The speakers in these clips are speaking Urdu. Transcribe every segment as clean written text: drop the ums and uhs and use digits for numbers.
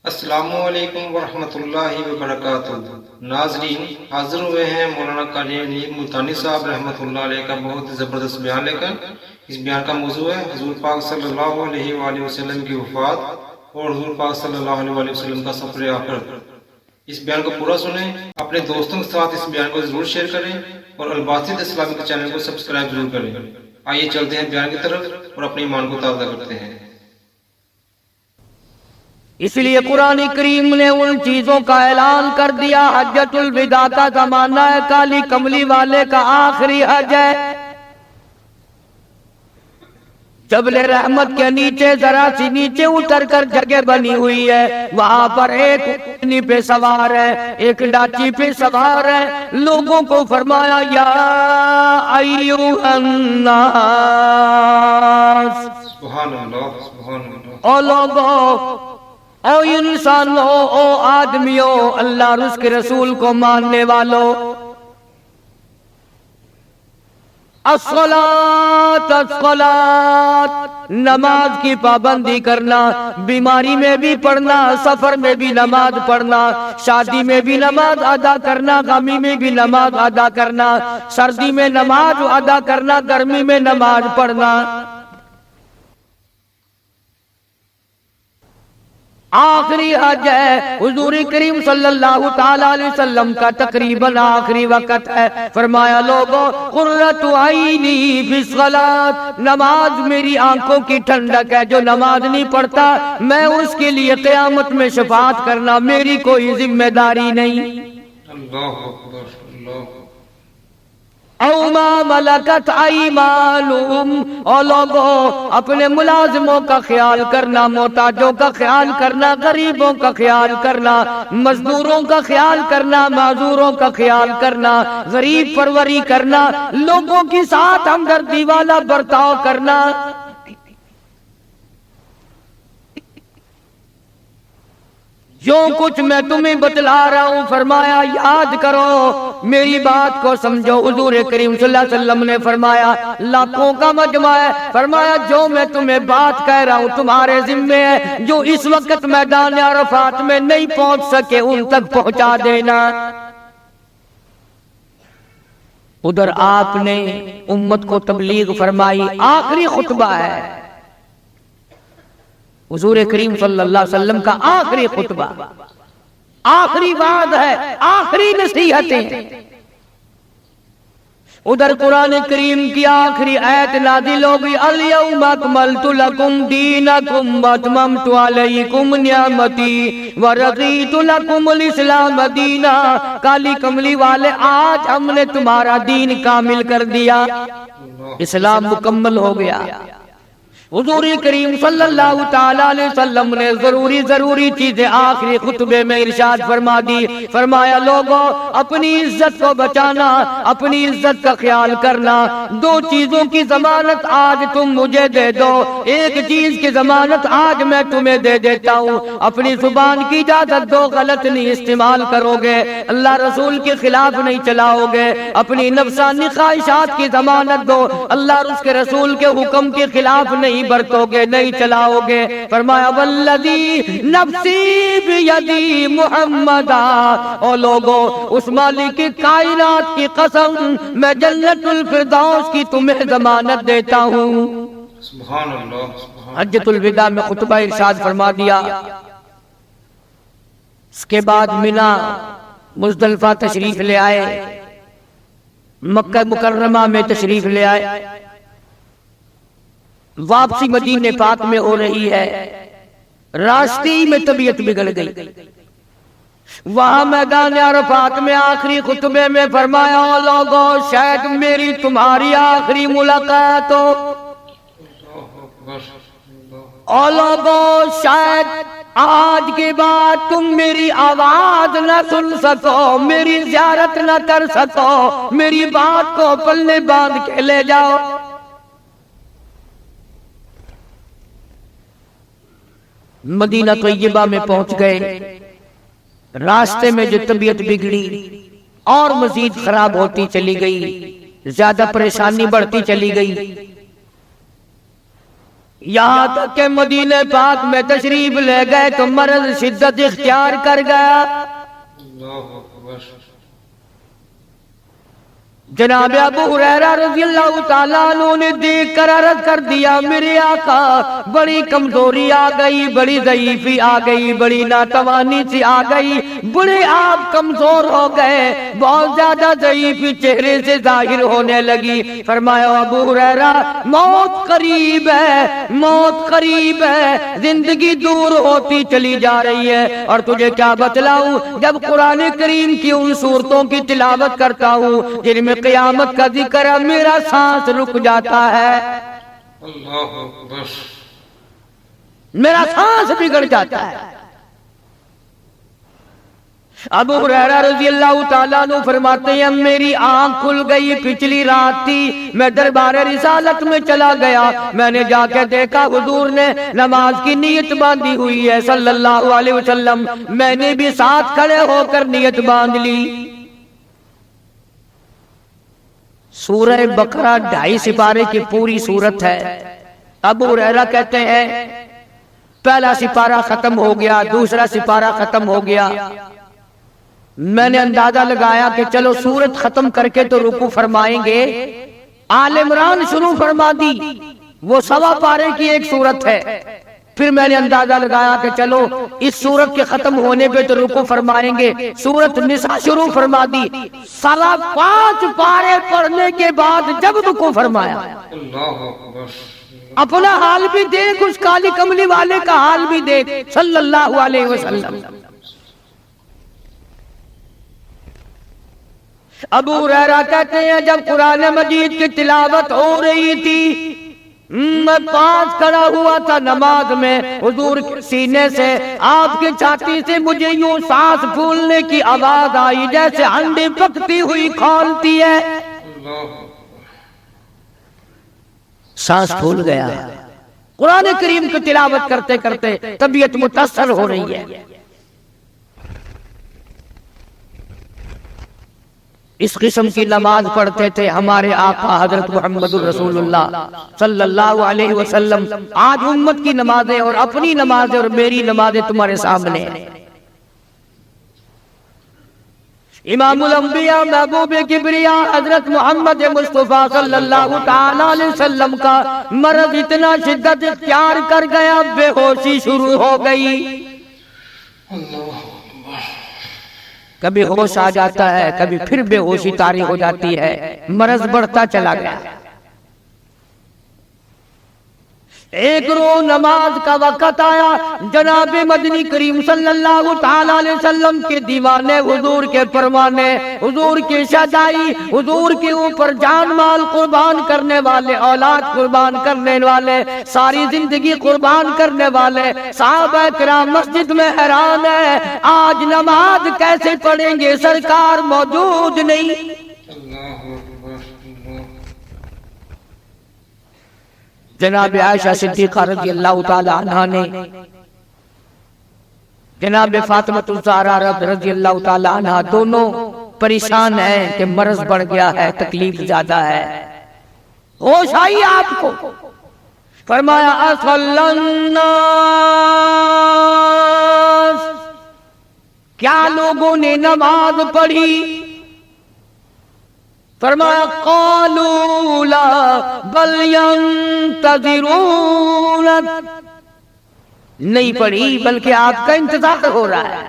السلام علیکم ورحمۃ اللہ وبرکاتہ۔ ناظرین، حاضر ہوئے ہیں مولانا قاری نیب ملتانی صاحب رحمۃ اللہ علیہ کا بہت زبردست بیان لے کر۔ اس بیان کا موضوع ہے حضور پاک صلی اللہ علیہ وآلہ وسلم کی وفات اور حضور پاک صلی اللہ علیہ وآلہ وسلم کا سفر آخرت۔ اس بیان کو پورا سنیں، اپنے دوستوں کے ساتھ اس بیان کو ضرور شیئر کریں اور الباسط اسلامک چینل کو سبسکرائب ضرور کریں۔ آئیے چلتے ہیں بیان کی طرف اور اپنے ایمان کو تازہ کرتے ہیں۔ اس لیے قرآن کریم نے ان چیزوں کا اعلان کر دیا۔ حجۃ الوداع کا زمانہ ہے، کالی کملی والے کا آخری حج ہے۔ جبل رحمت کے نیچے ذرا سی نیچے اتر کر جگہ بنی ہوئی ہے، وہاں پر ایک اونٹنی پہ سوار ہے، ایک ڈاچی پہ سوار ہے۔ لوگوں کو فرمایا یا ایھا الناس، سبحان اللہ، سبحان اللہ۔ او لوگوں، او انسانوں، او آدمیوں، اللہ اور اس کے رسول کو ماننے والوں، الصلاۃ الصلاۃ، نماز کی پابندی کرنا، بیماری میں بھی پڑھنا، سفر میں بھی نماز پڑھنا، شادی میں بھی نماز ادا کرنا، غمی میں بھی نماز ادا کرنا، سردی میں نماز ادا کرنا، گرمی میں نماز پڑھنا۔ آخری حج ہے، حضور کریم صلی اللہ تعالی علیہ وسلم کا تقریباً آخری وقت ہے۔ فرمایا لوگوں، قرۃ عینی فی الصلاۃ، نماز میری آنکھوں کی ٹھنڈک ہے۔ جو نماز نہیں پڑھتا میں اس کے لیے قیامت میں شفاعت کرنا میری کوئی ذمہ داری نہیں۔ اللہ اکبر، اللہ۔ او ما ملکت ایمانہم، اور لوگوں اپنے ملازموں کا خیال کرنا، محتاجوں کا خیال کرنا، غریبوں کا خیال کرنا، مزدوروں کا خیال کرنا، معذوروں کا خیال کرنا، غریب پروری کرنا، لوگوں کے ساتھ ہمدردی والا برتاؤ کرنا۔ جو کچھ میں تمہیں بتلا رہا ہوں، فرمایا یاد کرو، میری بات کو سمجھو۔ حضور کریم صلی اللہ علیہ وسلم نے فرمایا لاکھوں کا مجمع ہے، فرمایا جو میں تمہیں بات کہہ رہا ہوں تمہارے ذمے ہے، جو اس وقت میدان عرفات میں نہیں پہنچ سکے ان تک پہنچا دینا۔ ادھر آپ نے امت کو تبلیغ فرمائی، آخری خطبہ ہے حضور کریم صلی اللہ علیہ وسلم کا، آخری خطبہ، آخری وعد ہے، آخری نصیحتیں۔ ادھر قرآن کریم کی آخری آیت نازل ہو گئی، الیوم اکملت لکم دینکم واتممت علیکم نعمتی ورضیت لکم الاسلام دینا۔ کالی کملی والے، آج ہم نے تمہارا دین کامل کر دیا، اسلام مکمل ہو گیا۔ حضور کریم صلی اللہ تعالی علیہ وسلم نے ضروری چیزیں آخری خطبے میں ارشاد فرما دی۔ فرمایا لوگوں، اپنی عزت کو بچانا، اپنی عزت کا خیال کرنا۔ دو چیزوں کی ضمانت آج تم مجھے دے دو، ایک چیز کی ضمانت آج میں تمہیں دے دیتا ہوں، اپنی زبان کی اجازت دو، غلط نہیں استعمال کرو گے، اللہ رسول کے خلاف نہیں چلاؤ گے، اپنی نفسانی خواہشات کی ضمانت دو، اللہ اور اس کے رسول کے حکم کے خلاف نہیں برتو گے، نہیں چلاؤ گے۔ فرمایا والذی نفسی بیدی محمدا، او لوگو اس مالک کائنات کی قسم، میں جنت الفردوس کی تمہیں ضمانت دیتا ہوں۔ سبحان اللہ، سبحان۔ حجۃ الوداع میں خطبہ ارشاد فرما دیا۔ اس کے بعد مینا مزدلفہ تشریف لے آئے، مکہ مکرمہ میں تشریف لے آئے، واپسی مدینے پاک میں ہو رہی ہے، راستے میں طبیعت بگڑ گئی۔ وہاں میدان عرفات میں آخری خطبے میں فرمایا لوگوں، شاید میری تمہاری آخری ملاقات ہو، اور لوگوں شاید آج کے بعد تم میری آواز نہ سن سکو، میری زیارت نہ کر سکو، میری بات کو پلے باندھ کے لے جاؤ۔ مدینہ طیبہ میں پہنچ گئے، راستے میں جو طبیعت بگڑی اور مزید خراب ہوتی چلی گئی، زیادہ پریشانی بڑھتی چلی گئی۔ یہاں تک کہ مدینہ پاک میں تشریف لے گئے تو مرض شدت اختیار کر گیا۔ اللہ اکبر۔ جناب ابو ہریرہ رضی اللہ تعالیٰ عنہ نے دیکھ کر عرض کر دیا میرے آقا بڑی کمزوری آ گئی، بڑی ضعیفی آ گئی، بڑی ناتوانی سی آ گئی، بڑے آپ کمزور ہو گئے، بہت زیادہ ضعیفی چہرے سے ظاہر ہونے لگی۔ فرمایا ابو ہریرہ موت قریب ہے، موت قریب ہے، زندگی دور ہوتی چلی جا رہی ہے۔ اور تجھے کیا بتلاؤں، جب قرآن کریم کی ان صورتوں کی تلاوت کرتا ہوں جن میں قیامت کا ذکر ہے، میرا سانس رک جاتا ہے، اللہ اکبر۔ میرا سانس بگڑ جاتا ہے۔ ابو ہریرہ رضی اللہ تعالیٰ عنہ فرماتے ہیں میری آنکھ کھل گئی، پچھلی رات تھی، میں دربار رسالت میں چلا گیا، میں نے جا کے دیکھا حضور نے نماز کی نیت باندھی ہوئی ہے صلی اللہ علیہ وسلم، میں نے بھی ساتھ کھڑے ہو کر نیت باندھ لی۔ سورہ بقرہ 2.5 سپارے کی پوری سورت ہے۔ ابو ہریرہ کہتے ہیں پہلا سپارہ ختم ہو گیا، دوسرا سپارہ ختم ہو گیا، میں نے اندازہ لگایا کہ چلو سورت ختم کر کے تو رکوع فرمائیں گے، آل عمران شروع فرما دی، وہ 1.25 پارے کی ایک سورت ہے۔ پھر میں نے اندازہ لگایا کہ چلو اس سورت کے ختم ہونے پہ تو رکوع فرمائیں گے، سورت نساء شروع فرما دی، 5.25 پارے پڑھنے کے بعد جب رکوع فرمایا، اللہ اکبر۔ اپنا حال بھی دیکھ، اس کالی کملی والے کا حال بھی دیکھ صلی اللہ علیہ وسلم۔ ابو ہریرہ کہتے ہیں جب قرآن مجید کی تلاوت ہو رہی تھی میں پاس کھڑا ہوا تھا نماز میں، حضور کے سینے سے، آپ کی چھاتی سے مجھے یوں سانس پھولنے کی آواز آئی جیسے ہنڈی پکتی ہوئی کھولتی ہے، سانس پھول گیا۔ قرآن کریم کی تلاوت کرتے کرتے طبیعت متاثر ہو رہی ہے۔ اس قسم کی نماز پڑھتے تھے ہمارے آقا حضرت محمد الرسول اللہ صلی اللہ علیہ وسلم۔ آج امت کی نمازیں اور اپنی نمازیں اور میری نمازیں تمہارے سامنے ہیں۔ امام الانبیاء محبوب کبریاء حضرت محمد مصطفیٰ صلی اللہ تعالی علیہ وسلم کا مرض اتنا شدت اختیار کر گیا، بے ہوشی شروع ہو گئی۔ کبھی ہوش آ جاتا ہے، کبھی پھر بے ہوشی طاری ہو جاتی ہے، مرض بڑھتا چلا گیا۔ ایک روز نماز کا وقت آیا، جناب مدنی کریم صلی اللہ تعالی علیہ وسلم کے دیوانے، حضور کے پروانے، حضور کی شجاعی، حضور کے اوپر جان مال قربان کرنے والے، اولاد قربان کرنے والے، ساری زندگی قربان کرنے والے صحابہ کرام مسجد میں حیران ہے، آج نماز کیسے پڑھیں گے، سرکار موجود نہیں۔ جناب عائشہ صدیقہ رضی اللہ تعالی عنہ نے جناب فاطمہ الزہرا رضی اللہ تعالی عنہ دونوں پریشان ہیں کہ مرض بڑھ گیا ہے، تکلیف زیادہ ہے۔ ہوش آئی آپ کو، فرمایا اصل الناس، کیا لوگوں نے نماز پڑھی؟ فرمایا قالوا لا بل ينتظرون، نہیں پڑھی بلکہ آپ کا انتظار ہو رہا ہے۔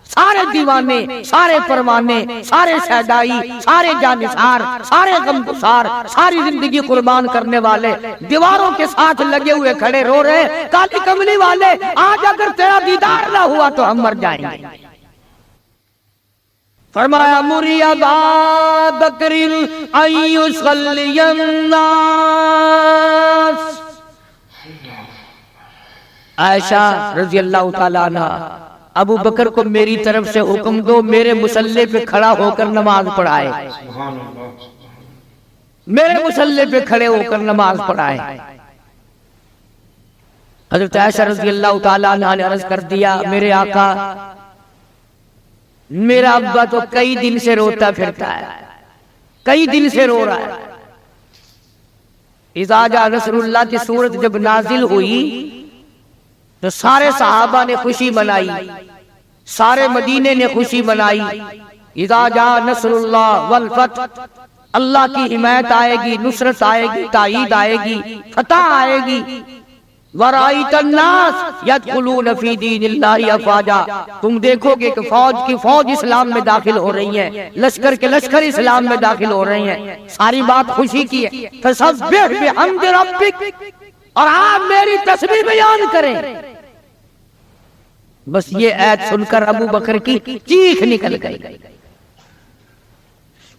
سارے دیوانے، سارے پروانے، سارے شہدائی، سارے جانثار، سارے غمگسار، ساری زندگی قربان کرنے والے دیواروں کے ساتھ لگے ہوئے کھڑے رو رہے، کالی کملی والے آج اگر تیرا دیدار نہ ہوا تو ہم مر جائیں گے۔ فرمایا مری ابا بکر ان یصلی الناس، عائشہ رضی اللہ تعالیٰ عنہ ابو بکر کو میری طرف سے حکم دو میرے مصلی پہ کھڑا ہو کر نماز پڑھائے، میرے مصلی پہ کھڑے ہو کر نماز پڑھائے۔ حضرت عائشہ رضی اللہ تعالیٰ عنہ نے عرض کر دیا میرے آقا میرا ابا تو کئی دن سے روتا پھرتا ہے، کئی دن سے رو رہا ہے، اذا جاء نصر اللہ کی صورت جب نازل ہوئی تو سارے صحابہ نے خوشی منائی، سارے مدینے نے خوشی منائی۔ اذا جاء نصر اللہ والفتح، اللہ کی حمایت آئے گی، نصرت آئے گی، تائید آئے گی، فتح آئے گی۔ وَرَأَيْتَ النَّاسَ يَدْخُلُونَ فِي دِينِ اللَّهِ أَفْوَاجًا، تم دیکھو گے کہ فوج کی فوج اسلام میں داخل ہو رہی ہے، لشکر کے لشکر اسلام میں داخل ہو رہے ہیں۔ ساری بات خوشی کی ہے۔ فَسَبِّحْ بِحَمْدِ رَبِّكَ، اور آپ میری تسبیح بیان کریں۔ بس یہ آیت سن کر ابو بکر کی چیخ نکل گئی۔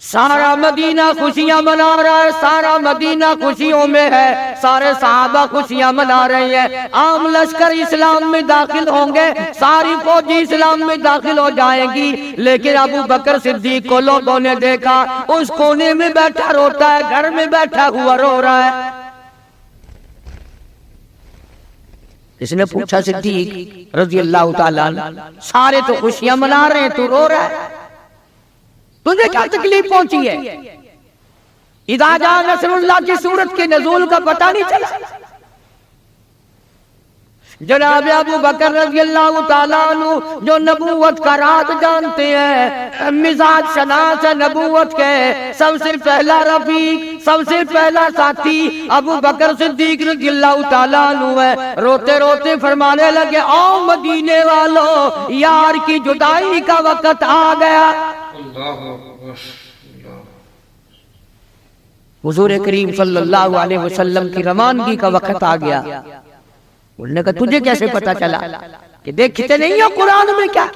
سارا مدینہ خوشیاں منا رہا ہے، سارا مدینہ خوشیوں میں ہے، سارے صحابہ خوشیاں منا رہے ہیں۔ عام لشکر اسلام میں داخل ہوں گے، ساری فوجی اسلام میں داخل ہو جائے گی، لیکن ابو بکر صدیق کو لوگوں نے دیکھا اس کونے میں بیٹھا روتا ہے، گھر میں بیٹھا ہوا رو رہا ہے۔ اس نے پوچھا صدیق رضی اللہ تعالیٰ عنہ، سارے تو خوشیاں منا رہے ہیں، تو رو رہا ہے، تجھے کیا تکلیف پہنچی ہے؟ اذا جاء نصر اللہ کی صورت کے نزول کا پتہ نہیں چلا؟ جناب ابو بکر رضی اللہ تعالیٰ عنہ جو نبوت کا راز جانتے ہیں، مزاج شناس نبوت کے سب سے پہلا رفیق، سب سے پہلا ساتھی ابو بکر صدیق رضی اللہ تعالیٰ عنہ ہے۔ روتے روتے فرمانے لگے، او مدینے والو، یار کی جدائی کا وقت آ گیا۔ حضور کریم صلی اللہ علیہ وسلم کی روانگی کا وقت آ گیا۔ انہوں نے کہا تجھے کیسے پتا چلا؟ کہ دیکھتے نہیں ہو قرآن میں کیا؟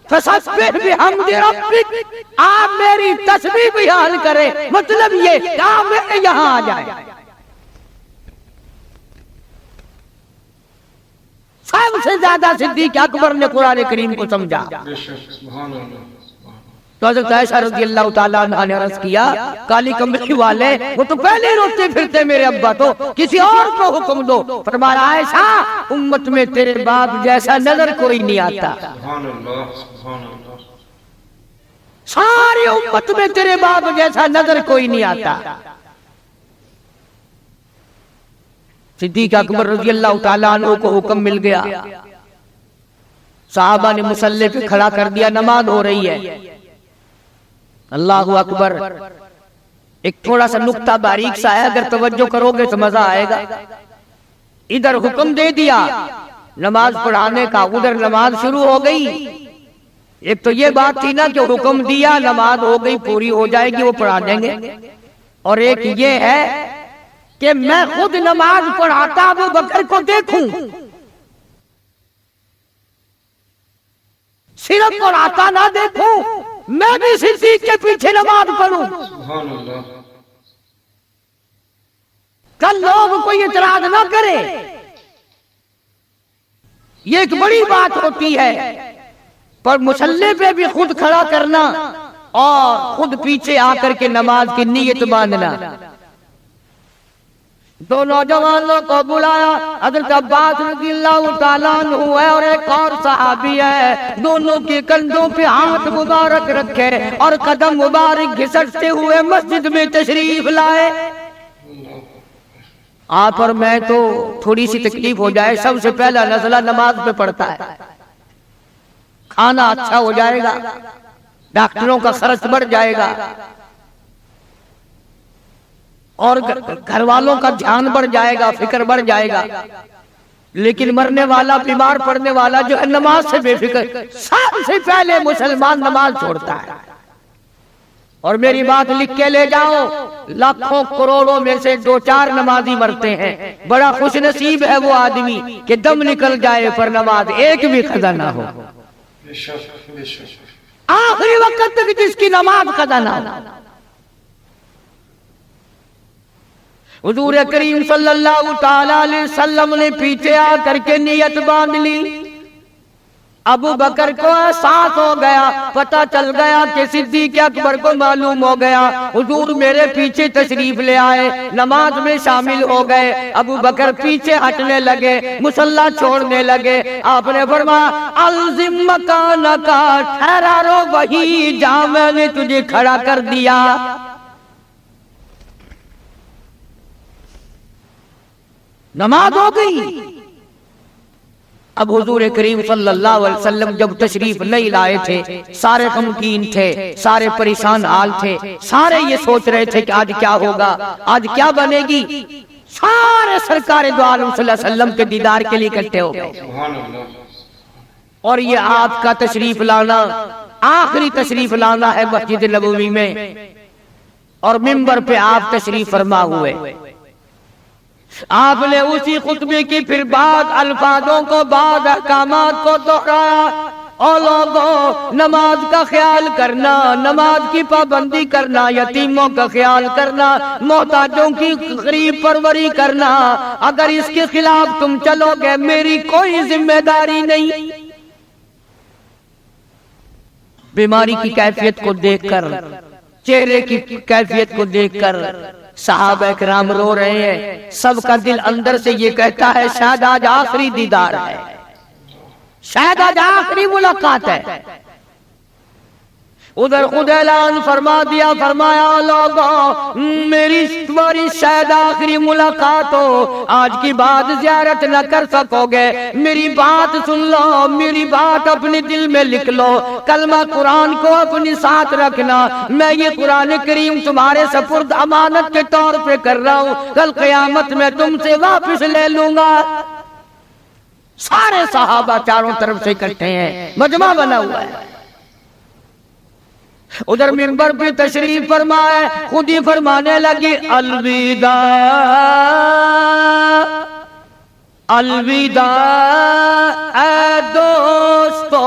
فَسَبِّحْ بِحَمْدِ رَبِّكَ، آپ میری تسبیح بیان کریں، مطلب یہ کہ آپ میرے یہاں آ جائیں۔ سب سے زیادہ صدیق اکبر نے قرآن کریم کو سمجھا۔ تو حضرت عائشہ رضی اللہ تعالیٰ عنہ نے عرض کیا، کالی کمبلی والے وہ تو پہلے روتے پھرتے میرے ابا، تو کسی اور کو حکم دو۔ فرمایا عائشہ، امت میں تیرے باپ جیسا نظر کوئی نہیں آتا، ساری امت میں تیرے باپ جیسا نظر کوئی نہیں آتا۔ صدیق اکبر رضی اللہ تعالیٰ عنہ کو حکم مل گیا، صحابہ نے مصلی پہ کھڑا کر دیا، نماز ہو رہی ہے۔ اللہ اکبر، ایک تھوڑا سا نقطہ باریک سا ہے، اگر توجہ کرو گے تو مزہ آئے گا۔ ادھر حکم دے دیا نماز پڑھانے کا، ادھر نماز شروع ہو گئی۔ ایک تو یہ بات تھی نا کہ حکم دیا، نماز ہو گئی، پوری ہو جائے گی، وہ پڑھا دیں گے، اور ایک یہ ہے کہ میں خود نماز پڑھاتا ابو بکر کو دیکھوں، صرف پڑھاتا نہ دیکھوں، میں بھی صدیق کے پیچھے نماز پڑھوں۔ کل لوگ کوئی اعتراض نہ کرے، یہ ایک بڑی بات ہوتی ہے، پر مصلی پہ بھی خود کھڑا کرنا اور خود پیچھے آ کر کے نماز کی نیت باندھنا۔ دو نوجوانوں کو بلایا، حضرت عباس رضی اللہ تعالیٰ عنہ ہے اور ایک اور صحابی ہے، دونوں کے کندھوں پہ ہاتھ مبارک رکھے اور قدم مبارک گھسٹتے ہوئے مسجد میں تشریف لائے۔ آپ اور میں تو تھوڑی سی تکلیف ہو جائے، سب سے پہلا نزلہ نماز پہ پڑتا ہے، کھانا اچھا ہو جائے گا، ڈاکٹروں کا خرچ بڑھ جائے گا، اور گھر والوں کا دھیان بڑھ جائے گا، فکر بڑھ جائے گا، لیکن مرنے والا، بیمار پڑنے والا جو ہے نماز سے بے فکر، سب سے پہلے مسلمان نماز چھوڑتا ہے۔ اور میری بات لکھ کے لے جاؤ، لاکھوں کروڑوں میں سے 2-4 نمازی مرتے ہیں، بڑا خوش نصیب ہے وہ آدمی کہ دم نکل جائے پر نماز ایک بھی قضا نہ ہو، آخری وقت تک جس کی نماز قضا نہ ہو۔ حضور کریم صلی اللہ تعالی علیہ وسلم نے پیچھے آ کر کے نیت باندھ لی۔ ابو بکر کو احساس ہو گیا، پتہ چل گیا کہ صدیق اکبر کو معلوم ہو گیا، حضور میرے پیچھے تشریف لے آئے، نماز میں شامل ہو گئے۔ ابو بکر پیچھے ہٹنے لگے، مصلی چھوڑنے لگے۔ آپ نے فرمایا الزم مکانک، ٹھہرا رو وہی جہاں میں نے تجھے کھڑا کر دیا۔ نماز ہو گئی۔ اب حضور کریم صلی اللہ علیہ وسلم جب تشریف نہیں لائے تھے، سارے غمگین تھے، سارے پریشان حال تھے، سارے یہ سوچ رہے تھے کہ آج کیا ہوگا، آج کیا بنے گی۔ سارے سرکار دو عالم صلی اللہ علیہ وسلم کے دیدار کے لیے اکٹھے ہو گئے، سبحان اللہ۔ اور یہ آپ کا تشریف لانا، آخری تشریف لانا ہے مسجد نبوی میں، اور منبر پہ آپ تشریف فرما ہوئے۔ آپ نے اسی خطبے کی پھر بعد الفاظوں کو، بعد احکامات کو دوہرایا، اور لوگوں نماز کا خیال کرنا، نماز کی پابندی کرنا، یتیموں کا خیال کرنا، محتاجوں کی غریب پروری کرنا، اگر اس کے خلاف تم چلو گے میری کوئی ذمہ داری نہیں۔ بیماری کی کیفیت کو دیکھ کر، چہرے کی کیفیت کو دیکھ کر صحابہ کرام رو رہے ہیں، سب کا دل اندر سے یہ کہتا ہے شاید آج آخری دیدار ہے، شاید آج آخری ملاقات ہے۔ ادھر خود اعلان فرما دیا، فرمایا لوگوں میری تمہاری شاید آخری ملاقات ہو، آج کی بعد زیارت نہ کر سکو گے، میری بات سن لو، میری بات اپنے دل میں لکھ لو، کلمہ قرآن کو اپنی ساتھ رکھنا، میں یہ قرآن کریم تمہارے سپرد امانت کے طور پہ کر رہا ہوں، کل قیامت میں تم سے واپس لے لوں گا۔ سارے صحابہ چاروں طرف سے اکٹھے ہیں، مجمع بنا ہوا ہے۔ ادھر منبر پہ تشریف فرمائے، خود ہی فرمانے لگی الوداع الوداع اے دوستو،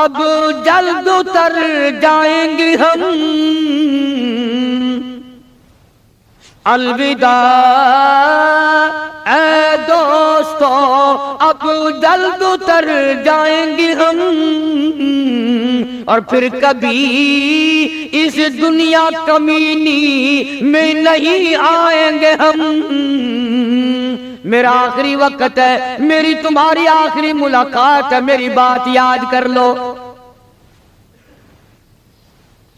اب جلد اتر جائیں گے ہم، الوداع اے دوستو، اب جلد اتر جائیں گے ہم، اور پھر کبھی اس دنیا کمینی میں نہیں آئیں گے ہم۔ میرا آخری وقت ہے، میری تمہاری آخری ملاقات ہے، میری بات یاد کر لو۔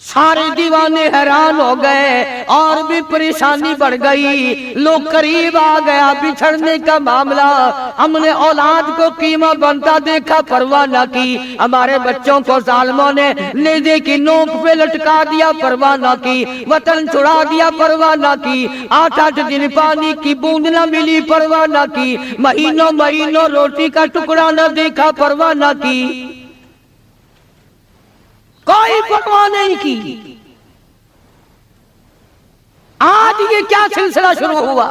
سارے دیوانے حیران ہو گئے، اور بھی پریشانی بڑھ گئی، لوگ قریب آ گیا، بچھڑنے کا معاملہ، ہم نے اولاد کو قیمہ بنتا دیکھا، پرواہ نہ کی، ہمارے بچوں کو ظالموں نے نیزے کی نوک پہ لٹکا دیا، پرواہ نہ کی، وطن چھڑا دیا، پرواہ نہ کی، 8 دن پانی کی بوند نہ ملی، پرواہ نہ کی، مہینوں مہینوں روٹی کا ٹکڑا نہ دیکھا، پرواہ نہ کی، کوئی پرواہ نہیں کی۔ آج یہ کیا سلسلہ شروع ہوا؟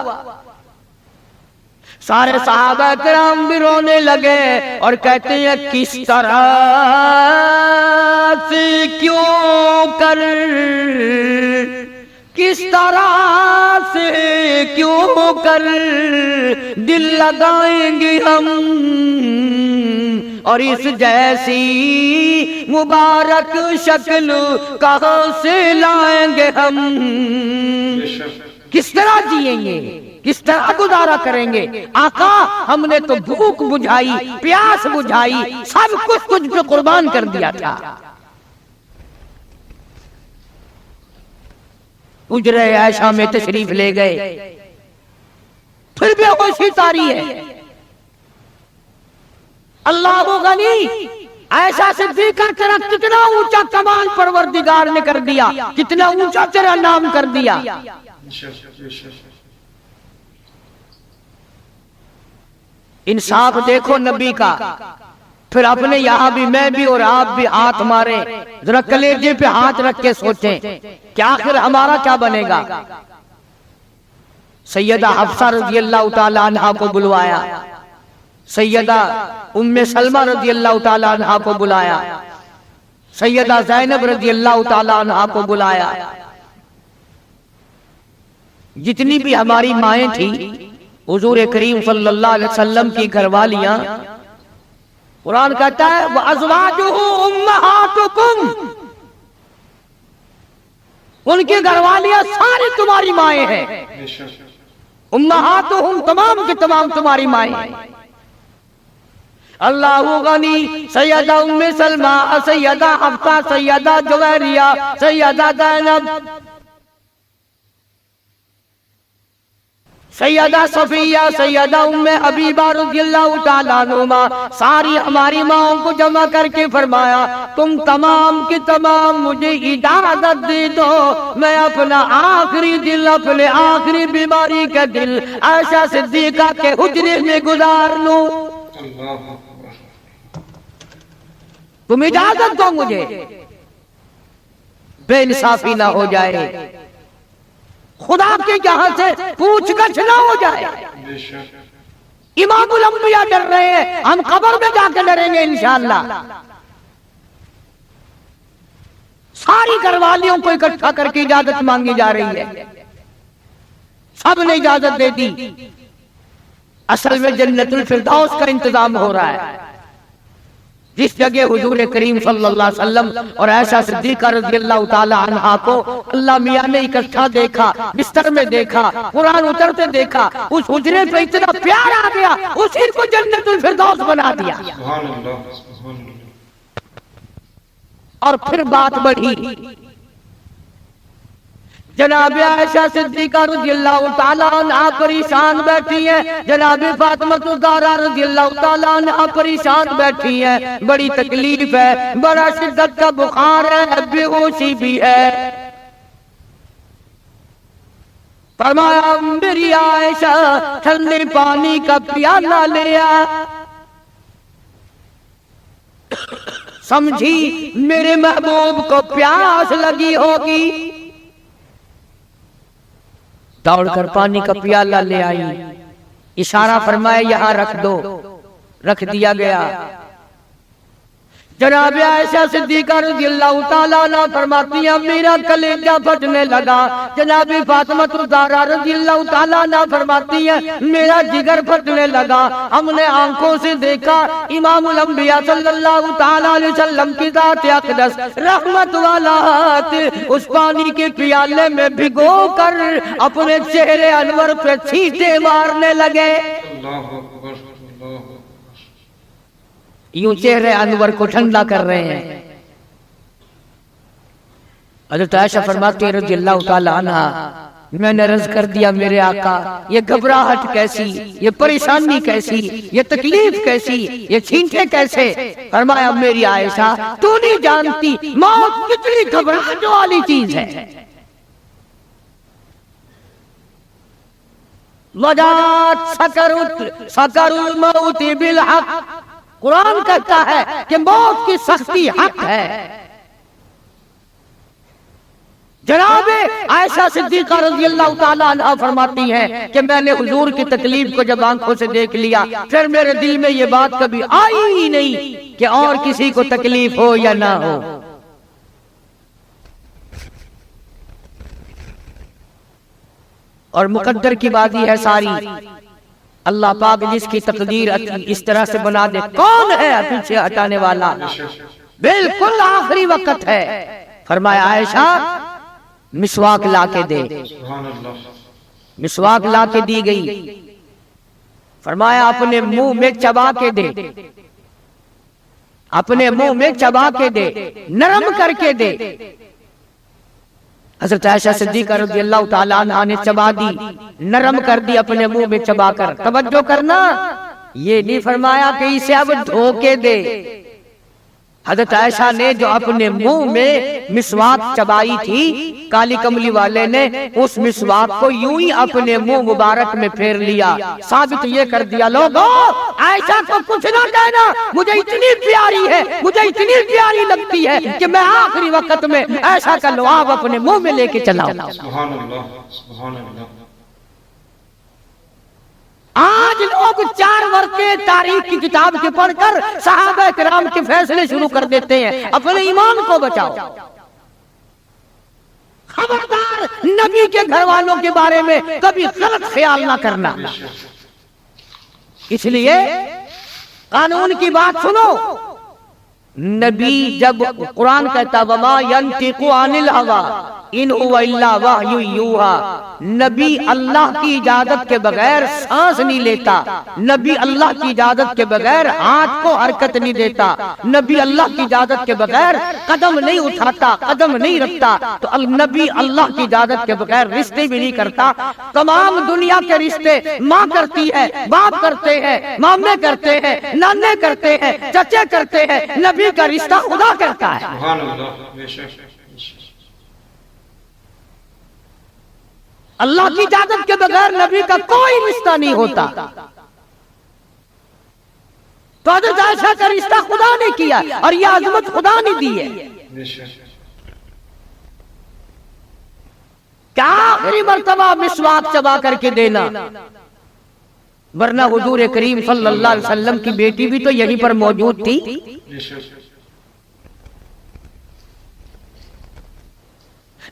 سارے صحابہ کرام بھی رونے لگے اور کہتے ہیں کس طرح سے کیوں کر، کس طرح سے کیوں کر دل لگائیں گے ہم، اور اس جیسی مبارک شکل کہاں سے لائیں گے ہم، کس طرح جئیں گے، کس طرح گزارا کریں گے؟ آقا ہم نے تو بھوک بجھائی، پیاس بجھائی، سب کچھ کچھ پہ قربان کر دیا تھا۔ حجرہ عائشہ میں تشریف لے گئے، پھر بھی ہوشی طاری ہے۔ اللہ غنی، ایسا صدیقہ تیرا کتنا اونچا کمال پروردگار نے کر دیا، کتنا اونچا تیرا نام کر دیا۔ انصاف دیکھو نبی کا، پھر اپنے یہاں بھی میں بھی اور آپ بھی ہاتھ مارے، ذرا کلیجے پہ ہاتھ رکھ کے سوچیں کہ آخر ہمارا کیا بنے گا۔ سیدہ حفصہ رضی اللہ تعالی عنہا کو بلوایا، سیدہ ام سلمہ رضی اللہ تعالی عنہا کو بلایا، سیدہ زینب رضی اللہ تعالی عنہا کو بلایا، جتنی بھی ہماری مائیں تھیں، حضور کریم صلی اللہ علیہ وسلم کی گھر والیاں، قرآن کہتا ہے وَأَزْوَاجُهُ أُمَّهَاتُكُمْ، ان کی گھر والیاں ساری تمہاری مائیں ہیں، امہاتہم تمام کی تمام تمہاری مائیں ہیں۔ اللہ غنی، سیدہ ام سلمہ، سیدہ حفصہ، سیدہ جویریہ، سیدہ زینب، سیدہ صفیہ، سیدہ ام حبیبہ رضی اللہ تعالیٰ عنہما ساری ہماری ماں کو جمع کر کے فرمایا تم تمام کی تمام مجھے اجازت دے دو میں اپنا آخری دل، اپنے آخری بیماری کا دل عائشہ صدیقہ کے حجرے میں گزار لوں۔ تم اجازت دو مجھے، بے انصافی نہ ہو جائے، خدا کے یہاں سے پوچھ گچھ نہ ہو جائے۔ امام الانبیاء ڈر رہے ہیں، ہم قبر میں جا کے ڈریں گے انشاءاللہ۔ ساری گھر والیوں کو اکٹھا کر کے اجازت مانگی جا رہی ہے، سب نے اجازت دے دی۔ اصل میں جنت الفردوس کا انتظام ہو رہا ہے، جس جگہ حضور کریم صلی اللہ علیہ وسلم اور عائشہ صدیقہ رضی اللہ تعالی عنہا کو اللہ میاں نے اکٹھا دیکھا، بستر میں دیکھا، قرآن اترتے دیکھا، اس حجرے پہ اتنا پیار آ گیا، اسی کو جنت الفردوس بنا دیا۔ سبحان اللہ، سبحان اللہ۔ اور پھر بات بڑھی، جناب عائشہ صدیقہ رضی اللہ تعالیٰ عنہ پریشان بیٹھی ہیں، جناب فاطمہ الزہرا رضی اللہ تعالیٰ عنہ پریشان بیٹھی ہیں، بڑی تکلیف ہے، بڑا شدت کا بخار ہے، بے ہوشی بھی ہے۔ فرمایا میری عائشہ ٹھنڈے پانی کا پیالہ لیا، سمجھی میرے محبوب کو پیاس لگی ہوگی، دوڑ کر پانی کا پیالہ لے آئی، اشارہ فرمایا یہاں رکھ دو، رکھ دیا گیا۔ جناب عائشہ صدیقہ رضی اللہ تعالیٰ عنہ فرماتی ہیں میرا کلیجہ پھٹنے لگا، جناب فاطمہ الزہرا رضی اللہ تعالیٰ عنہ فرماتی ہیں میرا جگر پھٹنے لگا۔ ہم نے آنکھوں سے دیکھا امام الانبیاء صلی اللہ تعالیٰ علیہ وسلم کی ذات اقدس رحمت والا ہاتھ اس پانی کے پیالے میں بھگو کر اپنے چہرے انور پہ چھینٹے مارنے لگے۔ اللہ اکبر، اللہ اکبر۔ یوں چہرے انور کو ٹھنڈا کر رہے ہیں۔ حضرت عائشہ فرماتی ہے رضی اللہ تعالیٰ عنہ میں نے عرض کر دیا میرے آقا یہ گھبراہٹ کیسی، یہ پریشانی کیسی، یہ تکلیف کیسی، یہ چھینٹے کیسے؟ فرمایا میری عائشہ تو نہیں جانتی موت کتنی گھبراہٹ والی چیز ہے۔ وجات سکر الموت بالحق، قرآن کہتا ہے کہ موت کی سختی حق ہے۔ جناب عائشہ صدیقہ رضی اللہ تعالیٰ عنہ فرماتی ہیں کہ میں نے حضور کی تکلیف کو جب آنکھوں سے دیکھ لیا پھر میرے دل میں یہ بات کبھی آئی ہی نہیں کہ اور کسی کو تکلیف ہو یا نہ ہو۔ اور مقدر کی بازی ہے ساری، اللہ پاک جس کی تقدیر اس طرح سے بنا دے کون ہے پیچھے ہٹانے والا؟ بالکل آخری وقت ہے۔ فرمایا عائشہ مسواک لا کے دے، مسواک لا کے دی گئی۔ فرمایا اپنے منہ میں چبا کے دے، اپنے منہ میں چبا کے دے، نرم کر کے دے۔ حضرت عائشہ صدیقہ رضی اللہ تعالیٰ عنہ نے چبا دی، نرم کر دی اپنے منہ میں چبا کر۔ توجہ کرنا، یہ نہیں فرمایا کہ اسے اب دھو کے دے۔ حضرت عائشہ نے جو اپنے منہ میں مسواک چبائی تھی، کالی کملی والے نے اس مسواک کو یوں ہی اپنے منہ مبارک میں پھیر لیا، ثابت یہ کر دیا لوگوں عائشہ کو کچھ نہ کہنا، مجھے اتنی پیاری ہے، مجھے اتنی پیاری لگتی ہے کہ میں آخری وقت میں عائشہ کا لعاب اپنے منہ میں لے کے چلا ہوں۔ سبحان اللہ، سبحان اللہ۔ آج لوگ 4 ورقے تاریخ کی کتاب کے پڑھ کر صحابہ کرام کے فیصلے شروع کر دیتے ہیں۔ اپنے ایمان کو بچاؤ، خبردار نبی کے گھر والوں کے بارے میں کبھی غلط خیال نہ کرنا۔ اس لیے قانون کی بات سنو، نبی جب قرآن کہتا وما ينطق عن الهوى، ان هو الا وحی یوحی، نبی اللہ کی اجازت کے بغیر سانس نہیں لیتا، نبی اللہ کی اجازت کے بغیر ہاتھ کو حرکت نہیں دیتا، نبی اللہ کی اجازت کے بغیر قدم نہیں اٹھاتا، قدم نہیں رکھتا، تو نبی اللہ کی اجازت کے بغیر رشتے بھی نہیں کرتا۔ تمام دنیا کے رشتے ماں کرتی ہے، باپ کرتے ہیں، مامے کرتے ہیں، نانے کرتے ہیں، چچے کرتے ہیں، نبی کا رشتہ خدا کرتا ہے۔ سبحان اللہ، بے شک۔ اللہ کی اجازت کے بغیر نبی کا کوئی رشتہ نہیں ہوتا۔ تو حضرت عائشہ کا رشتہ خدا نے کیا اور یہ عظمت خدا نے دی ہے۔ بے شک۔ کیا آخری مرتبہ مسواک چبا کر کے دینا، ورنہ حضور کریم صلی اللہ علیہ وسلم کی بیٹی بھی تو یہیں پر موجود تھی۔ بے شک۔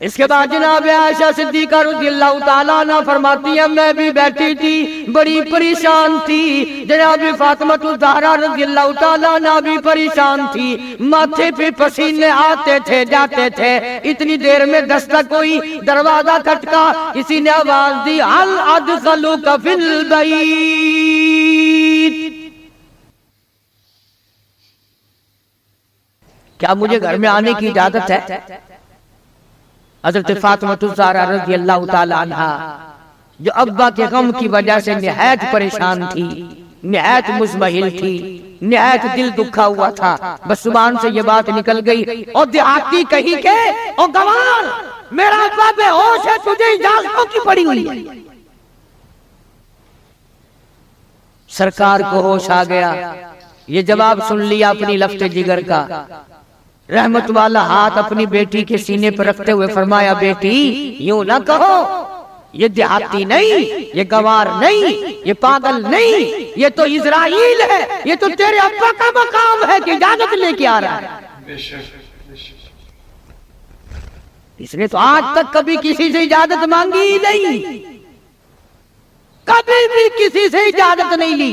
اس کے بعد جناب عائشہ صدیقہ رضی اللہ تعالیٰ عنہ فرماتی ہے میں بھی بیٹھی تھی، بڑی پریشان تھی، جناب فاطمہ الزہرا رضی اللہ تعالیٰ عنہ بھی پریشان تھی، ماتھے پہ پسینے آتے تھے جاتے تھے۔ اتنی دیر میں دستک ہوئی، دروازہ کھٹکا، کسی نے آواز دی ہل ادخلوک فی البیت، کیا مجھے گھر میں آنے کی اجازت ہے؟ حضرت فاطمہ الزہرا رضی اللہ تعالی عنہا جو ابا کے غم کی وجہ سے نہایت پریشان تھی، نہایت مزمحل تھی، نہایت دل دکھا ہوا تھا، بس زبان سے یہ بات نکل گئی، اور دیہاتی کہیں کہ او گوار میرا ابا بے ہوش ہے، تجھے اجازتوں کی پڑی ہوئی ہے۔ سرکار کو ہوش آ گیا، یہ جواب سن لیا اپنی لفظ جگر کا، رحمت والا ہاتھ اپنی بیٹی کے سینے پر رکھتے ہوئے فرمایا بیٹی یوں نہ کہو، یہ دیہاتی نہیں، یہ گوار نہیں، یہ پاگل نہیں، یہ تو اسرائیل ہے، یہ تو تیرے ابا کا مقام ہے کہ اجازت لے کے آ رہا ہے۔ اس نے تو آج تک کبھی کسی سے اجازت مانگی ہی نہیں، کبھی بھی کسی سے اجازت نہیں لی۔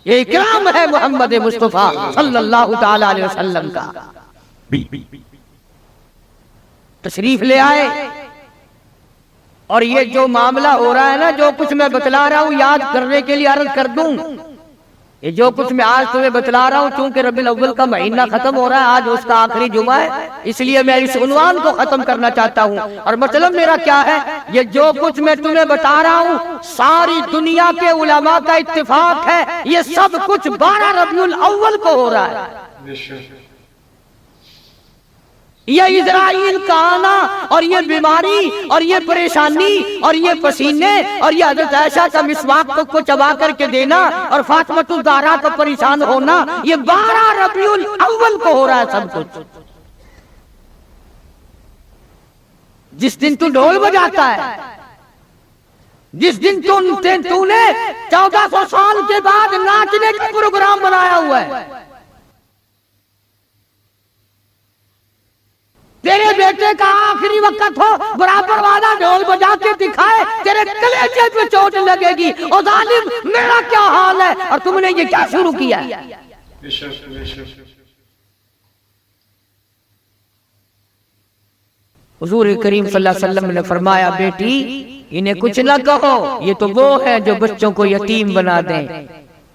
یہ اکرام ہے محمد مصطفیٰ صلی اللہ تعالی علیہ وسلم کا۔ تشریف لے آئے، اور یہ جو معاملہ ہو رہا ہے نا، جو کچھ میں بتلا رہا ہوں یاد کرنے کے لیے عرض کر دوں، یہ جو کچھ میں آج تمہیں بتلا رہا ہوں، چونکہ ربیع الاول کا مہینہ ختم ہو رہا ہے، آج اس کا آخری جمعہ ہے، اس لیے میں اس عنوان کو ختم کرنا چاہتا ہوں۔ اور مطلب میرا کیا ہے، یہ جو کچھ میں تمہیں بتا رہا ہوں ساری دنیا کے علماء کا اتفاق ہے، یہ سب کچھ 12 ربیع الاول کو ہو رہا ہے۔ یہ اسرائیل کا آنا اور یہ بیماری اور یہ پریشانی اور یہ پسینے اور یہ حضرت عائشہ کا مسواک کو چبا کر کے دینا اور فاطمہ الزہرا کا پریشان ہونا، یہ 12 ربیع الاول کو ہو رہا ہے سب کچھ۔ جس دن تو ڈھول بجاتا ہے، جس دن تو نے 1400 سال کے بعد ناچنے کا پروگرام بنایا ہوا ہے، تیرے بیٹے کا آخری وقت ہو، برابر والا ڈھول بجا کے دکھائے، تیرے کلیجے پہ چوٹ لگے گی، او ظالم میرا کیا حال ہے، اور تم نے یہ کیا شروع کیا ہے؟ حضور کریم صلی اللہ علیہ وسلم نے فرمایا بیٹی انہیں کچھ نہ کہو، یہ تو وہ ہے جو بچوں کو یتیم بنا دیں،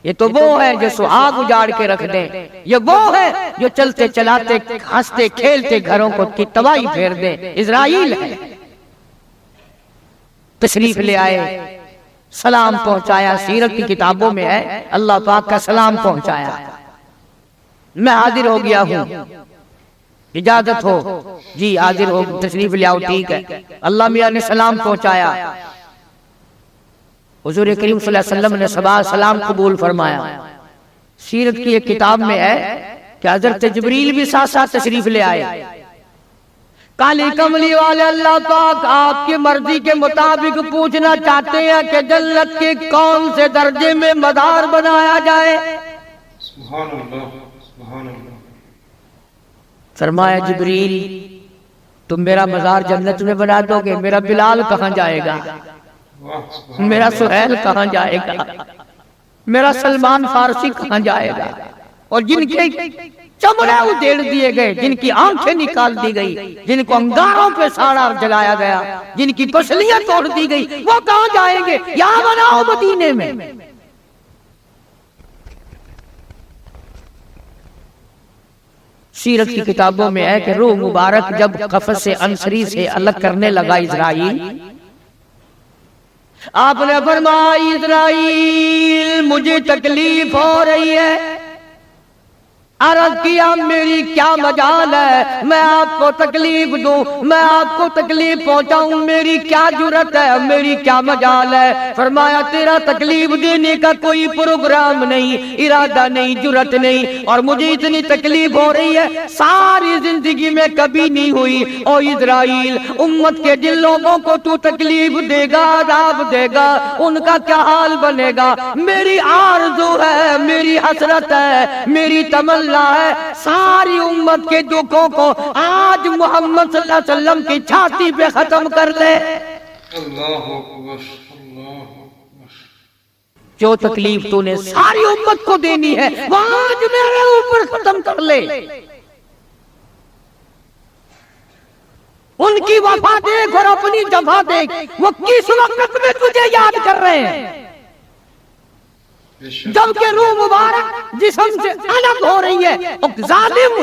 یہ تو وہ ہے جو سہاگ اجاڑ کے رکھ دیں، یہ وہ ہے جو چلتے چلاتے ہنستے کھیلتے گھروں کو کی تباہی پھیر دیں، اسرائیل ہے۔ تشریف لے آئے، سلام پہنچایا، سیرت کی کتابوں میں ہے اللہ پاک کا سلام پہنچایا، میں حاضر ہو گیا ہوں، اجازت ہو؟ جی حاضر ہو، تشریف لے آؤ، ٹھیک ہے۔ اللہ میاں نے سلام پہنچایا، حضور کریم صلی اللہ علیہ وسلم نے سلام قبول فرمایا۔ سیرت کی ایک کتاب میں ہے کہ حضرت جبریل بھی ساتھ ساتھ تشریف لے آئے۔ کالی کملی والے اللہ پاک آپ کی مرضی کے مطابق پوچھنا چاہتے ہیں کہ جنت کے کون سے درجے میں مدار بنایا جائے؟ سبحان اللہ، سبحان اللہ۔ فرمایا جبریل تم میرا مزار جنت میں بنا دو گے، میرا بلال کہاں جائے گا، میرا سہیل کہاں جائے گا، میرا سلمان فارسی کہاں جائے گا، اور جن کے چمڑے ادھیڑ دیے گئے، جن کی آنکھیں نکال دی گئی، جن کو انگاروں پہ ساڑا جلایا گیا، جن کی پسلیاں توڑ دی گئی، وہ کہاں جائیں گے؟ یہاں بناؤ مدینے میں۔ سیرت کی کتابوں میں ہے کہ روح مبارک جب قفس عنصری سے الگ کرنے لگا اسرائیل، آپ نے فرمایا اسرائیل مجھے تکلیف ہو رہی ہے۔ عرض کیا میری کیا مجال ہے میں آپ کو تکلیف دوں، میں آپ کو تکلیف پہنچاؤں، میری کیا جرت ہے، میری کیا مجال ہے؟ فرمایا تیرا تکلیف دینے کا کوئی پروگرام نہیں، ارادہ نہیں، جرت نہیں، اور مجھے اتنی تکلیف ہو رہی ہے ساری زندگی میں کبھی نہیں ہوئی۔ او اسرائیل، امت کے جن لوگوں کو تو تکلیف دے گا، عذاب دے گا، ان کا کیا حال بنے گا؟ میری آرزو ہے، میری حسرت ہے، میری تمنا ہے، ساری امت کے دکھوں کو آج محمد صلی اللہ علیہ وسلم کی چھاتی پہ ختم کر لے۔ اللہ اکبر، اللہ اکبر۔ جو تکلیف تو نے ساری امت کو دینی ہے وہ آج میرے اوپر ختم کر لے۔ ان کی وفا دیکھ اور اپنی جفا دیکھ، وہ کس وقت میں تجھے یاد کر رہے ہیں، جبکہ روح مبارک جسم سے الگ ہو رہی ہے۔ ظالم،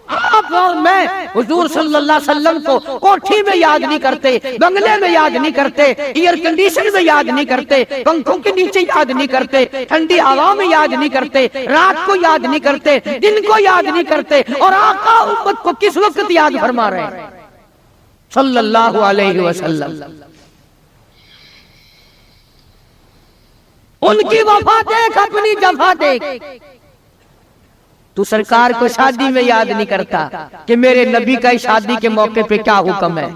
آپ اور میں حضور صلی اللہ علیہ وسلم کو کوٹھی میں یاد نہیں کرتے، بنگلے میں یاد نہیں کرتے، ایئر کنڈیشن میں یاد نہیں کرتے، پنکھوں کے نیچے یاد نہیں کرتے، ٹھنڈی ہوا میں یاد نہیں کرتے، رات کو یاد نہیں کرتے، دن کو یاد نہیں کرتے، اور آقا امت کو کس وقت یاد فرما رہے ہیں صلی اللہ علیہ وسلم۔ ان کی وفا دیکھ، اپنی جفا دیکھ۔ تو سرکار کو شادی میں یاد نہیں کرتا کہ میرے نبی کا شادی کے موقع پہ کیا حکم ہے۔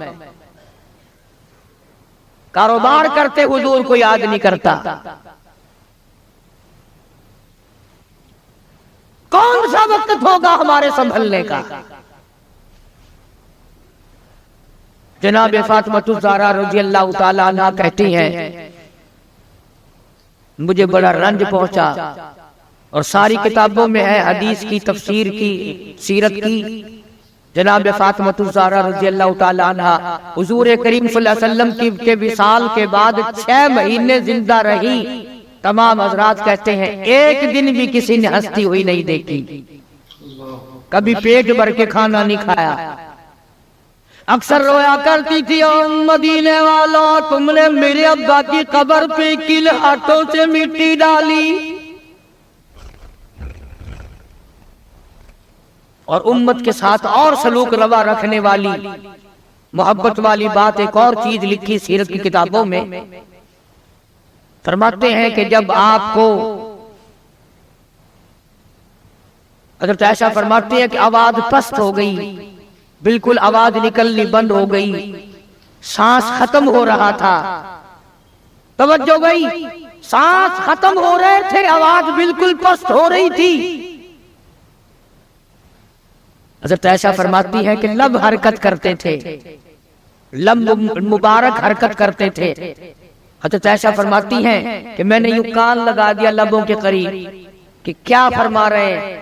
کاروبار کرتے حضور کو یاد نہیں کرتا۔ کون سا وقت ہوگا ہمارے سنبھلنے کا؟ جناب فاطمہ الزہرا رضی اللہ تعالی عنہا کہتی ہیں مجھے بڑا رنج پہنچا، اور ساری کتابوں میں ہے حدیث کی، تفسیر کی، سیرت کی۔ جناب فاطمہ الزہرا رضی اللہ تعالی عنہا حضور کریم صلی اللہ علیہ وسلم کے وصال کے بعد 6 مہینے زندہ رہی۔ تمام حضرات کہتے ہیں ایک دن بھی کسی نے ہنستی ہوئی نہیں دیکھی، کبھی پیٹ بھر کے کھانا نہیں کھایا۔ اکثر رویا کرتی تھی او مدینے والوں، تم نے میرے ابا کی قبر پہ کل ہاتھوں سے مٹی ڈالی۔ اور امت کے ساتھ اور سلوک روا رکھنے والی، محبت والی بات ایک اور چیز لکھی سیرت کی کتابوں میں، فرماتے ہیں کہ جب آپ کو حضرت عائشہ فرماتی ہے کہ آواز پست ہو گئی، بالکل آواز نکلنی بند ہو گئی، سانس ختم ہو رہا تھا۔ توجہ گئی، سانس ختم ہو رہے تھے، آواز بالکل پست ہو رہی تھی۔ حضرت عائشہ فرماتی ہے کہ لب حرکت کرتے تھے، لب مبارک حرکت کرتے تھے۔ حضرت عائشہ فرماتی ہیں کہ میں نے یوں کان لگا دیا لبوں کے قریب کہ کیا فرما رہے ہیں۔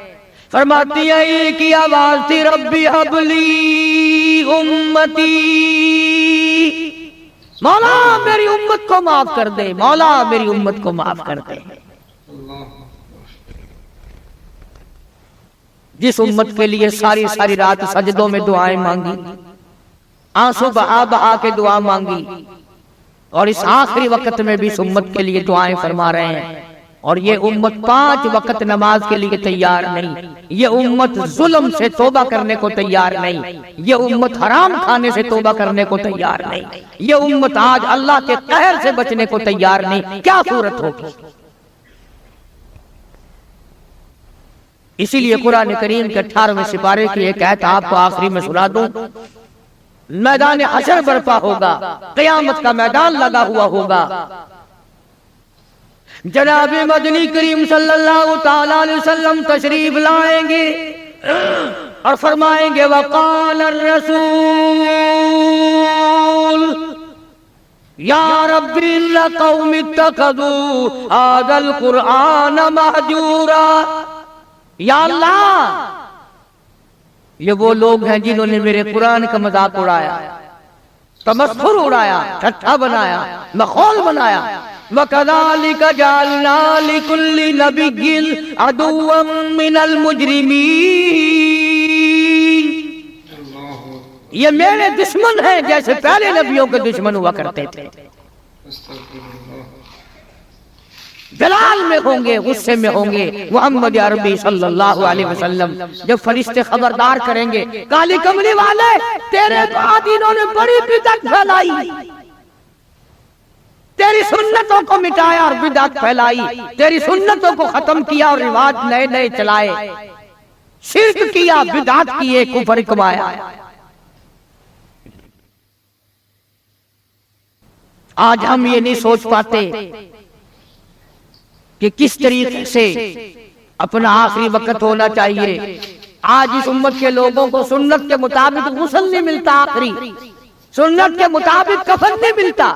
فرماتی ہے ایک ہی آواز تھی، ربی حبلی امتی، مولا میری امت کو معاف کر دے، مولا میری امت کو معاف کر دے۔ جس امت کے لیے ساری ساری رات سجدوں میں دعائیں مانگی، آنسو بہا بہا کے دعا مانگی، اور اس آخری وقت میں بھی اس امت کے لیے دعائیں فرما رہے ہیں۔ اور یہ امت 5 وقت نماز کے لیے تیار نہیں، یہ امت ظلم سے توبہ کرنے کو تیار نہیں، یہ امت حرام کھانے سے توبہ کرنے کو تیار نہیں، یہ امت آج اللہ کے قہر سے بچنے کو تیار نہیں۔ کیا صورت ہوگی؟ اسی لیے قرآن کریم کے 18ویں سپارے کی ایک آیت آپ کو آخری میں سنا دوں۔ میدان حشر برپا ہوگا، قیامت کا میدان لگا ہوا ہوگا، جناب مدنی کریم صلی اللہ تعالی علیہ وسلم تشریف لائیں گے اور فرمائیں گے وقال الرسول یا رب ان قوم اتخذوا هذا القرآن مہجورا۔ یا اللہ یہ وہ لوگ ہیں جنہوں نے میرے قرآن کا مذاق اڑایا، تمسخر اڑایا، ٹھٹھا بنایا، مخول بنایا۔ وَكَذَلِكَ جَعَلْنَا لِكُلِّ نَبِيٍّ عَدُوًّا مِّنَ الْمُجْرِمِينَ۔ یہ میرے دشمن ہیں جیسے پہلے نبیوں کے دشمن ہوا کرتے تھے۔ جلال میں ہوں گے، غصے میں ہوں گے۔ محمد عربی صلی اللہ علیہ وسلم جب فرشتے خبردار کریں گے، کالی کملی والے تیرے بعد انہوں نے بڑی بدعت پھیلائی، تیری سنتوں کو مٹایا اور بدعت پھیلائی، تیری سنتوں کو ختم کیا اور رواج نئے نئے چلائے، شرک کیا، بدعت کیے، کفر کمایا۔ آج ہم یہ نہیں سوچ پاتے کہ کس طریقے سے اپنا آخری وقت ہونا چاہیے۔ آج اس امت کے لوگوں کو سنت کے مطابق غسل نہیں ملتا، آخری سنت کے مطابق کفن نہیں ملتا۔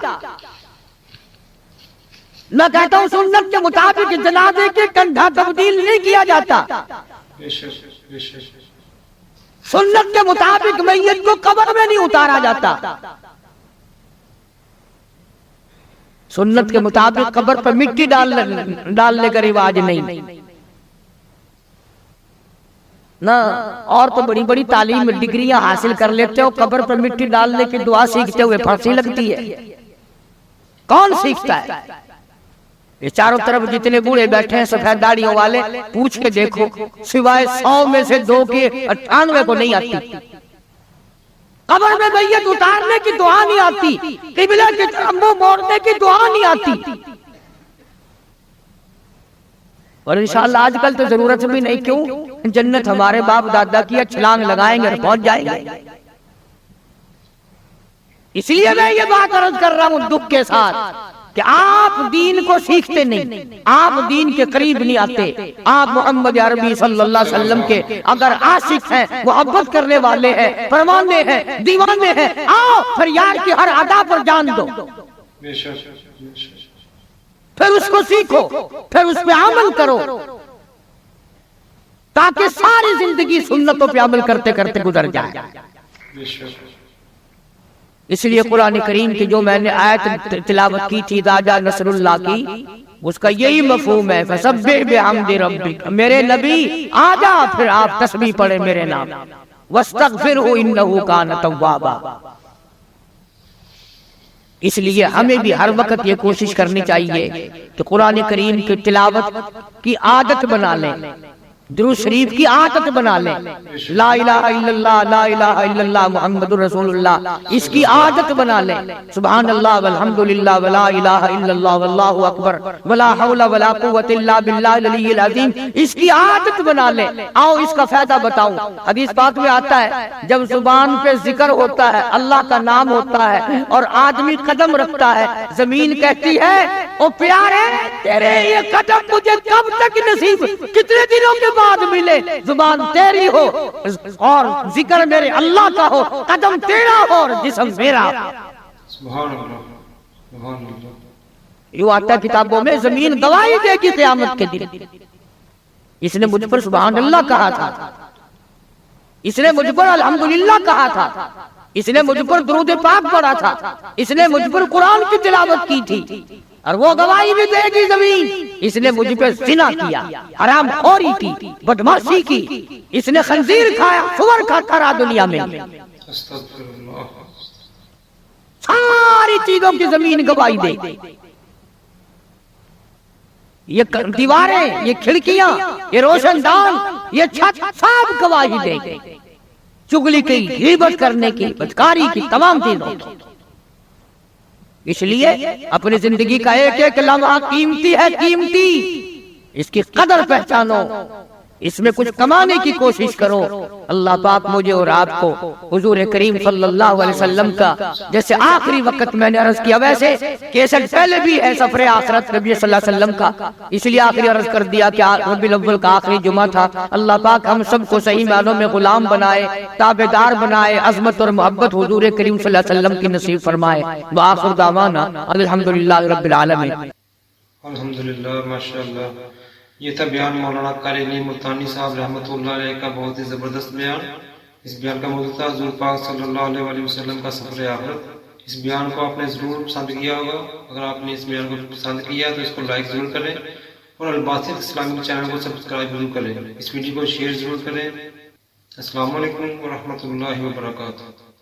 میں کہتا ہوں سنت کے مطابق جنازے کے کندھا تبدیل نہیں کیا جاتا، سنت کے مطابق میت کو قبر میں نہیں اتارا جاتا، سنت کے مطابق قبر پر مٹی ڈالنے کا رواج نہیں نا۔ اور تو بڑی بڑی تعلیم ڈگریاں حاصل کر لیتے ہو، قبر پر مٹی ڈالنے کی دعا سیکھتے ہوئے پھانسی لگتی ہے۔ کون سیکھتا ہے؟ یہ چاروں طرف جتنے بوڑھے بیٹھے ہیں سفید داڑھیوں والے، پوچھ کے دیکھو، سوائے 100 میں سے 2 کے 98 کو نہیں آتی۔ قبر میں میت اتارنے کی دعا نہیں آتی، قبلہ کی طرف منہ موڑنے کی دعا نہیں آتی۔ اور انشاءاللہ آج کل تو ضرورت بھی نہیں، کیوں؟ جنت ہمارے باپ دادا کی چھلانگ لگائیں گے اور پہنچ جائیں گے۔ اس لیے میں یہ بات عرض کر رہا ہوں دکھ کے ساتھ کہ آپ دین کو سیکھتے نہیں، آپ دین کے قریب نہیں آتے۔ آپ محمد عربی صلی اللہ علیہ وسلم کے اگر عاشق ہیں، محبت کرنے والے ہیں، پروانے ہیں، دیوانے ہیں، آؤ فریاد کی ہر ادا پر جان دو، پھر اس کو سیکھو، پھر اس پہ عمل کرو، تاکہ ساری زندگی سنتوں پہ عمل کرتے کرتے گزر جائے۔ اس لیے قرآن کریم کی جو میں نے آیت تلاوت کی تھی راجہ نصر اللہ کی، اس کا یہی مفہوم ہے، فسبح بحمد ربک، میرے نبی آجا پھر آپ تسبیح پڑھیں میرے نام، واستغفرہ انہ کان توابا۔ اس لیے ہمیں بھی ہر وقت یہ کوشش کرنی چاہیے کہ قرآن کریم کی تلاوت کی عادت بنا لیں، درود شریف کی عادت بنا لیں، لا الہ الا اللہ، لا الہ الا اللہ محمد رسول اللہ، اس کی عادت بنا لیں، سبحان اللہ والحمدللہ ولا الہ الا اللہ واللہ اکبر ولا حول ولا قوت الا باللہ العلی العظیم، اس کی عادت بنا لیں۔ آؤ اس کا فائدہ بتاؤں۔ حدیث پاک میں آتا ہے جب زبان پہ ذکر ہوتا ہے، اللہ کا نام ہوتا ہے اور آدمی قدم رکھتا ہے، زمین کہتی ہے او پیارے تیرے یہ قدم مجھے کب تک نصیب، کتنے دنوں کے بعد ملے، زبان تیری ہو اور ذکر میرے اللہ کا ہو، قدم تیرا ہو اور جسم میرا۔ سبحان اللہ، سبحان اللہ۔ یوں آتا ہے کتابوں میں، زمین گواہی دے گی قیامت کے دن، اس نے مجھ پر سبحان اللہ کہا تھا، اس نے مجھ پر الحمدللہ کہا تھا، اس نے مجھ پر درود پاک پڑھا تھا، اس نے مجھ پر قرآن کی تلاوت کی تھی، اور وہ گواہی بھی دے گی زمین، اس نے مجھ پہ زنا کیا، حرام خوری کی، بدمعاشی کی، اس نے خنزیر کھایا، سور کھاتا رہا دنیا میں، ساری چیزوں کی زمین گواہی دے گی۔ یہ دیواریں، یہ کھڑکیاں، یہ روشن دان، یہ چھت سب گواہی دے گی، چغلی کی، غیبت کرنے کی، بدکاری کی، تمام چیزوں کی۔ اس لیے اپنی زندگی کا ایک ایک لمحہ قیمتی ہے، قیمتی، اس کی قدر پہچانو، اس میں کچھ کمانے کی کوشش کرو۔ اللہ پاک مجھے اور آپ کو حضور کریم صلی اللہ علیہ وسلم کا جیسے آخری وقت میں نے عرض کیا، ویسے کیسٹ پہلے بھی ہے سفر آخرت نبی صلی اللہ علیہ وسلم کا، اس لیے آخری عرض کر دیا کہ ربیع الاول کا آخری جمعہ تھا۔ اللہ پاک ہم سب کو صحیح معنوں میں غلام بنائے، تابعدار بنائے، عظمت اور محبت حضور کریم صلی اللہ علیہ وسلم کی نصیب فرمائے۔ وآخر دعوانا الحمدللہ رب العالمین۔ الحمدللہ، ماشاءاللہ۔ یہ تھا بیان مولانا قاری نعیم ملتانی صاحب رحمۃ اللہ علیہ کا، بہت ہی زبردست بیان۔ اس بیان کا موضوع تھا حضور پاک صلی اللہ علیہ وسلم کا سفر آخرت۔ اس بیان کو آپ نے ضرور پسند کیا ہوگا۔ اگر آپ نے اس بیان کو پسند کیا تو اس کو لائک ضرور کریں اور الباسط اسلامک چینل کو سبسکرائب ضرور کریں۔ اس ویڈیو کو شیئر ضرور کریں۔ السلام علیکم ورحمۃ اللہ وبرکاتہ۔